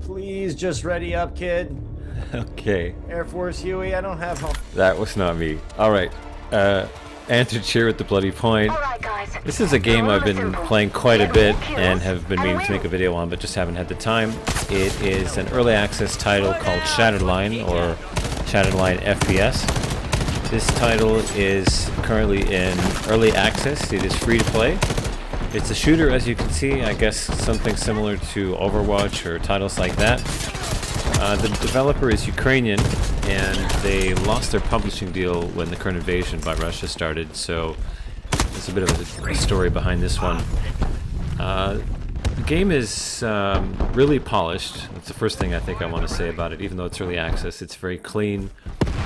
Please just ready up, kid. Okay. Air Force Huey, I don't have home. That was not me. Alright. Answered cheer at the bloody point. Alright, guys. This is a game I've been playing quite a bit and have been meaning to make a video on, but just haven't had the time. It is an early access title called Shatterline, or Shatterline FPS. This title is currently in early access. It is free to play. It's a shooter, as you can see. I guess something similar to Overwatch or titles like that. The developer is Ukrainian, and they lost their publishing deal when the current invasion by Russia started, so there's a bit of a story behind this one. The game is really polished. That's the first thing I think I want to say about it. Even though it's early access, it's very clean.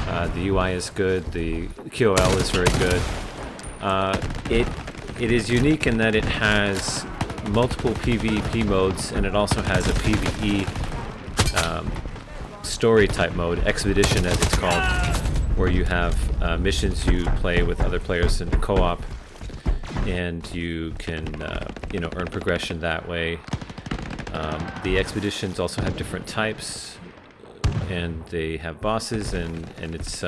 The UI is good. The QOL is very good. It is unique in that it has multiple PvP modes, and it also has a PvE story type mode, Expedition as it's called, where you have missions you play with other players in co-op, and you can earn progression that way. The expeditions also have different types, and they have bosses, and it's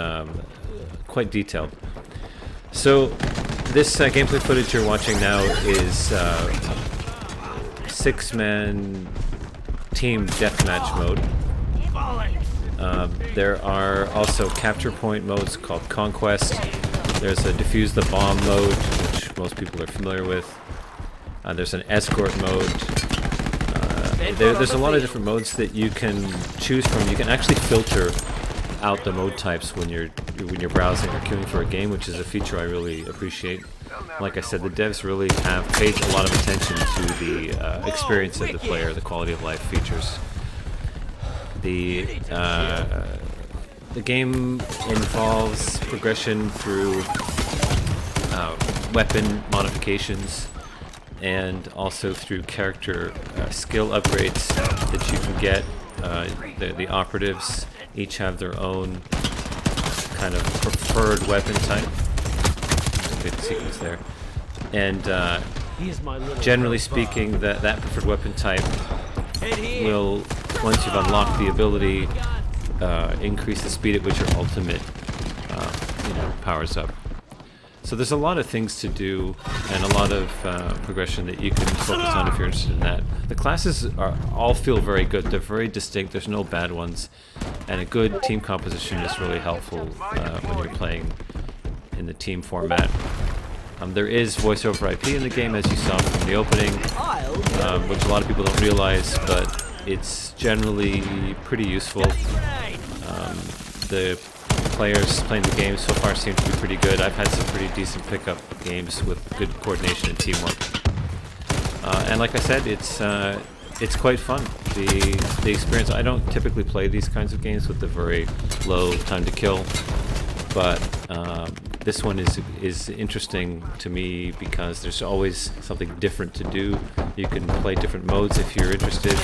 quite detailed. So this gameplay footage you're watching now is 6-man team deathmatch mode. There are also capture point modes called Conquest. There's a defuse the bomb mode, which most people are familiar with. There's an escort mode. There's a lot of different modes that you can choose from. You can actually filter out the mode types when you're browsing or queuing for a game, which is a feature I really appreciate. Like I said, the devs really have paid a lot of attention to the experience of the player, the quality of life features. The game involves progression through weapon modifications, and also through character skill upgrades that you can get. The operatives each have their own kind of preferred weapon type. Good sequence there. And generally speaking, that preferred weapon type will, once you've unlocked the ability, increase the speed at which your ultimate powers up. So there's a lot of things to do, and a lot of progression that you can focus on if you're interested in that. The classes all feel very good. They're very distinct. There's no bad ones, and a good team composition is really helpful when you're playing in the team format. There is voice over IP in the game, as you saw from the opening, which a lot of people don't realize, but it's generally pretty useful. The players playing the game so far seem to be pretty good. I've had some pretty decent pickup games with good coordination and teamwork. And like I said, it's quite fun. The experience. I don't typically play these kinds of games with the very low time to kill, but this one is interesting to me because there's always something different to do. You can play different modes if you're interested,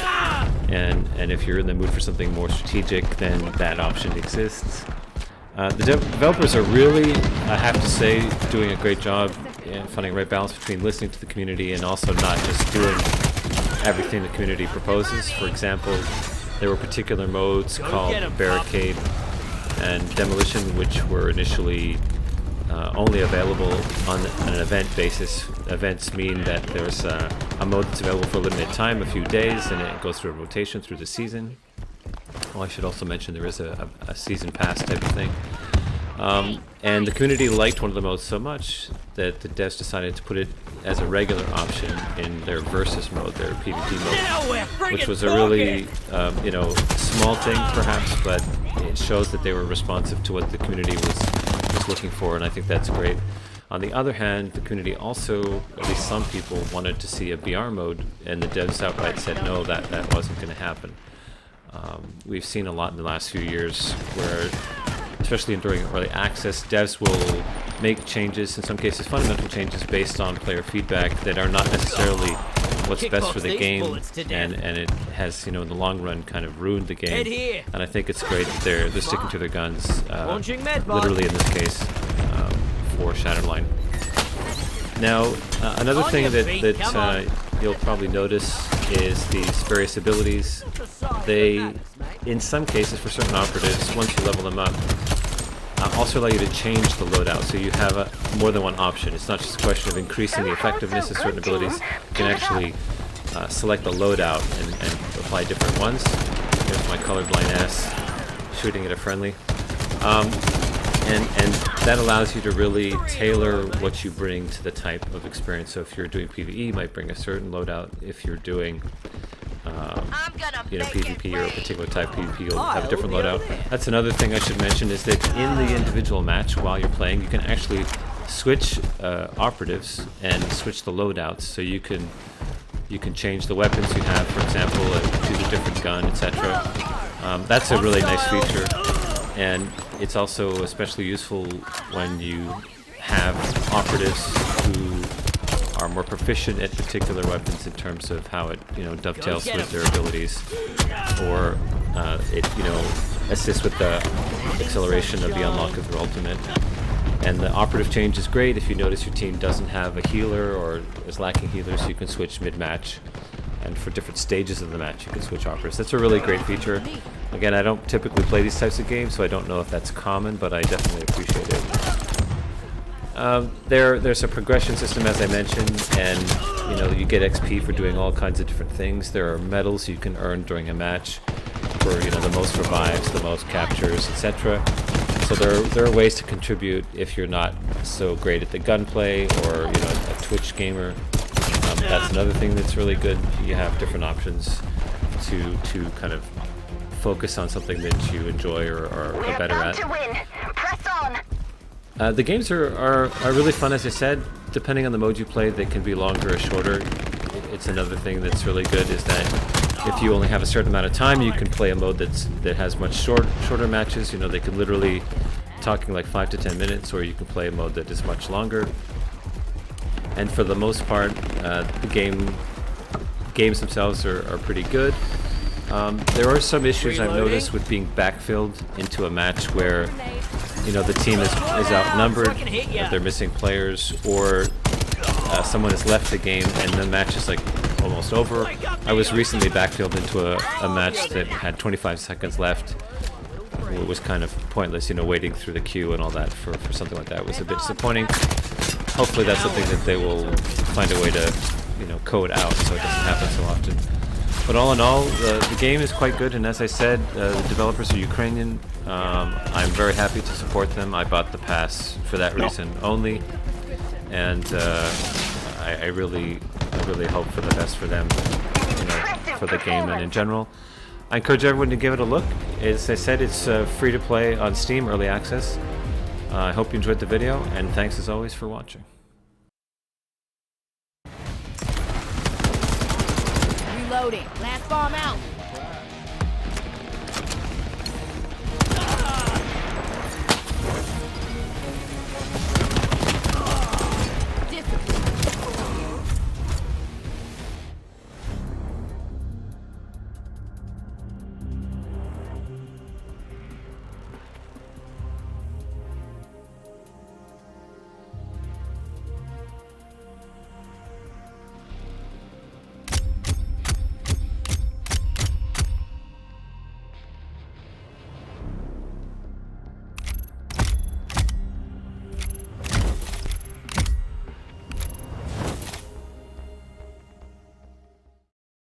and if you're in the mood for something more strategic, then that option exists. The developers are really, I have to say, doing a great job in finding the right balance between listening to the community and also not just doing everything the community proposes. For example, there were particular modes called Barricade and Demolition, which were initially only available on an event basis. Events mean that there's a mode that's available for a limited time, a few days, and it goes through a rotation through the season. Well, I should also mention there is a season pass type of thing. And the community liked one of the modes so much that the devs decided to put it as a regular option in their versus mode, their PvP mode, which was a really small thing perhaps, but it shows that they were responsive to what the community was looking for, and I think that's great. On the other hand, the community also, at least some people, wanted to see a BR mode, and the devs outright said no, that wasn't going to happen. We've seen a lot in the last few years where, especially during early access, devs will make changes, in some cases fundamental changes, based on player feedback that are not necessarily what's best for the game, and it has, in the long run, kind of ruined the game. And I think it's great that they're sticking to their guns, literally in this case, for Shatterline. Now, another thing that you'll probably notice is these various abilities. They, in some cases, for certain operatives, once you level them up, also allow you to change the loadout, so you have more than one option. It's not just a question of increasing the effectiveness of certain abilities. You can actually select the loadout and apply different ones. Here's my colorblind ass shooting at a friendly. And that allows you to really tailor what you bring to the type of experience. So if you're doing PvE, you might bring a certain loadout. If you're doing PvP or a particular type of PvP, you'll have a different loadout. That's another thing I should mention, is that in the individual match while you're playing, you can actually switch operatives and switch the loadouts. So you can change the weapons you have, for example, choose a different gun, etc. That's a really nice feature, and it's also especially useful when you have operatives who are more proficient at particular weapons in terms of how it dovetails with their abilities, or it assists with the acceleration of the unlock of their ultimate. And the operative change is great if you notice your team doesn't have a healer or is lacking healers. You can switch mid-match, and for different stages of the match you can switch operatives. That's a really great feature. Again, I don't typically play these types of games, so I don't know if that's common, but I definitely appreciate it. There's a progression system, as I mentioned, and you get XP for doing all kinds of different things. There are medals you can earn during a match for the most revives, the most captures, etc. So there are ways to contribute if you're not so great at the gunplay, or a Twitch gamer. That's another thing that's really good. You have different options to kind of focus on something that you enjoy or are better at. Press on. The games are really fun, as I said. Depending on the mode you play, they can be longer or shorter. It's another thing that's really good, is that if you only have a certain amount of time, you can play a mode that has much shorter matches. They can literally talking like 5 to 10 minutes, or you can play a mode that is much longer. And for the most part, the games themselves are pretty good. There are some issues I've noticed with being backfilled into a match where the team is outnumbered, they're missing players, or someone has left the game and the match is like almost over. I was recently backfilled into a match that had 25 seconds left. It was kind of pointless, wading through the queue and all that for something like that. It was a bit disappointing. Hopefully that's something that they will find a way to code out so it doesn't happen so often. But all in all, the game is quite good, and as I said, the developers are Ukrainian. I'm very happy to support them. I bought the pass for that reason only, and I really hope for the best for them, for the game and in general. I encourage everyone to give it a look. As I said, it's free to play on Steam, early access. I hope you enjoyed the video, and thanks as always for watching. Reloading. Last bomb out.